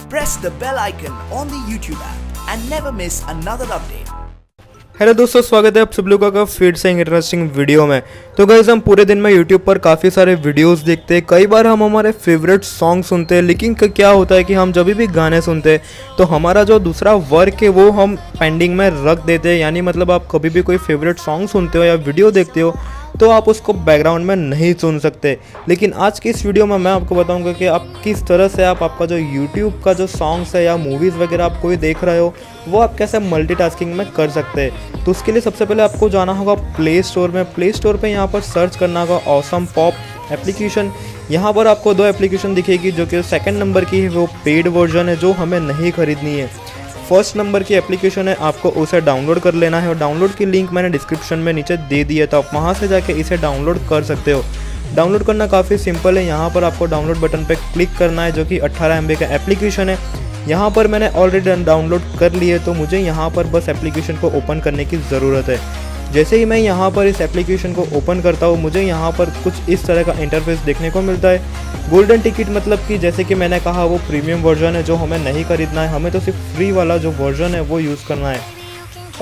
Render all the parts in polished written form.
Press the bell icon on the YouTube app and never miss another update. Hello दोस्तों, स्वागत है आप सब लोगों का फिर से इंटरेस्टिंग वीडियो में। तो गाइस, हम पूरे दिन में यूट्यूब पर काफ़ी सारे वीडियोस देखते हैं। कई बार हम हमारे फेवरेट सॉन्ग सुनते हैं, लेकिन क्या होता है कि हम जब भी गाने सुनते हैं तो हमारा जो दूसरा वर्क है वो हम पेंडिंग में रख देते हैं। यानी मतलब आप कभी भी कोई फेवरेट सॉन्ग सुनते हो या वीडियो देखते हो तो आप उसको बैकग्राउंड में नहीं सुन सकते। लेकिन आज की इस वीडियो में मैं आपको बताऊंगा कि आप किस तरह से आप आपका जो यूट्यूब का जो सॉन्ग्स है या मूवीज़ वगैरह आप कोई देख रहे हो वो आप कैसे मल्टीटास्किंग में कर सकते हैं। तो उसके लिए सबसे पहले आपको जाना होगा प्ले स्टोर में। प्ले स्टोर पे यहाँ पर सर्च करना होगा ऑसम पॉप एप्लीकेशन। यहाँ पर आपको दो एप्लीकेशन दिखेगी, जो कि सेकंड नंबर की है वो पेड वर्जन है जो हमें नहीं खरीदनी है। फर्स्ट नंबर की एप्लीकेशन है, आपको उसे डाउनलोड कर लेना है और डाउनलोड की लिंक मैंने डिस्क्रिप्शन में नीचे दे दी है, तो आप वहाँ से जाके इसे डाउनलोड कर सकते हो। डाउनलोड करना काफ़ी सिंपल है। यहाँ पर आपको डाउनलोड बटन पे क्लिक करना है, जो कि 18 MB का एप्लीकेशन है। यहाँ पर मैंने ऑलरेडी डाउनलोड कर ली है, तो मुझे यहाँ पर बस एप्लीकेशन को ओपन करने की ज़रूरत है। जैसे ही मैं यहाँ पर इस एप्लीकेशन को ओपन करता हूँ, मुझे यहाँ पर कुछ इस तरह का इंटरफेस देखने को मिलता है। गोल्डन टिकट मतलब कि जैसे कि मैंने कहा वो प्रीमियम वर्जन है जो हमें नहीं खरीदना है, हमें तो सिर्फ फ्री वाला जो वर्जन है वो यूज़ करना है।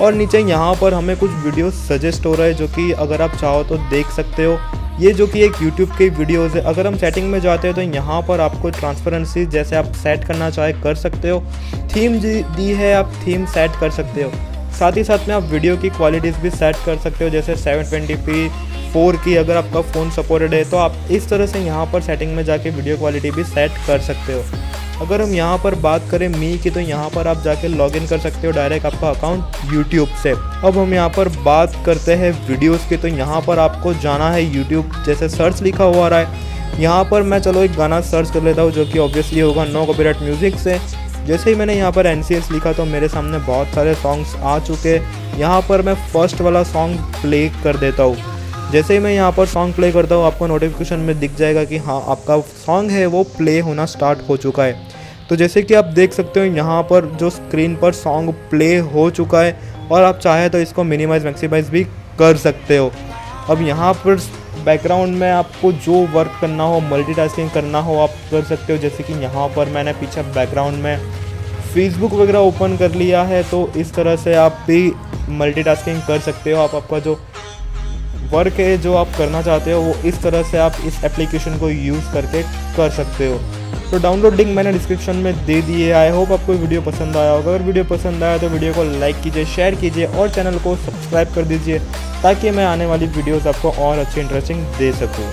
और नीचे यहाँ पर हमें कुछ वीडियो सजेस्ट हो रहा है, जो कि अगर आप चाहो तो देख सकते हो। ये जो कि एक यूट्यूब की वीडियोज़ है। अगर हम सेटिंग में जाते हैं तो यहाँ पर आपको ट्रांसपेरेंसी जैसे आप सेट करना चाहे कर सकते हो। थीम दी है, आप थीम सेट कर सकते हो। साथ ही साथ में आप वीडियो की क्वालिटीज़ भी सेट कर सकते हो, जैसे 720p 4K अगर आपका फ़ोन सपोर्टेड है तो आप इस तरह से यहाँ पर सेटिंग में जाके वीडियो क्वालिटी भी सेट कर सकते हो। अगर हम यहाँ पर बात करें मी की, तो यहाँ पर आप जाके लॉगिन कर सकते हो डायरेक्ट आपका अकाउंट यूट्यूब से। अब हम यहाँ पर बात करते हैं वीडियोस की, तो यहाँ पर आपको जाना है यूट्यूब, जैसे सर्च लिखा हुआ रहा है। यहाँ पर मैं चलो एक गाना सर्च कर लेता हूँ, जो कि ऑब्वियसली होगा नो कॉपीराइट म्यूज़िक से। जैसे ही मैंने यहाँ पर NCS लिखा तो मेरे सामने बहुत सारे सॉन्ग्स आ चुके हैं। यहाँ पर मैं फर्स्ट वाला सॉन्ग प्ले कर देता हूँ। जैसे ही मैं यहाँ पर सॉन्ग प्ले करता हूँ, आपको नोटिफिकेशन में दिख जाएगा कि हाँ आपका सॉन्ग है वो प्ले होना स्टार्ट हो चुका है। तो जैसे कि आप देख सकते हो यहाँ पर जो स्क्रीन पर सॉन्ग प्ले हो चुका है, और आप चाहे तो इसको मिनिमाइज़ मैक्सिमाइज़ भी कर सकते हो। अब यहाँ पर बैकग्राउंड में आपको जो वर्क करना हो, मल्टीटास्किंग करना हो, आप कर सकते हो। जैसे कि यहाँ पर मैंने पीछे बैकग्राउंड में फेसबुक वगैरह ओपन कर लिया है, तो इस तरह से आप भी मल्टीटास्किंग कर सकते हो। आप आपका जो वर्क है जो आप करना चाहते हो वो इस तरह से आप इस एप्लीकेशन को यूज़ करके कर सकते हो। तो डाउनलोड लिंक मैंने डिस्क्रिप्शन में दे दी है। आई होप आपको वीडियो पसंद आया होगा। अगर वीडियो पसंद आया तो वीडियो को लाइक कीजिए, शेयर कीजिए और चैनल को सब्सक्राइब कर दीजिए, ताकि मैं आने वाली वीडियोस आपको और अच्छी इंटरेस्टिंग दे सकूँ।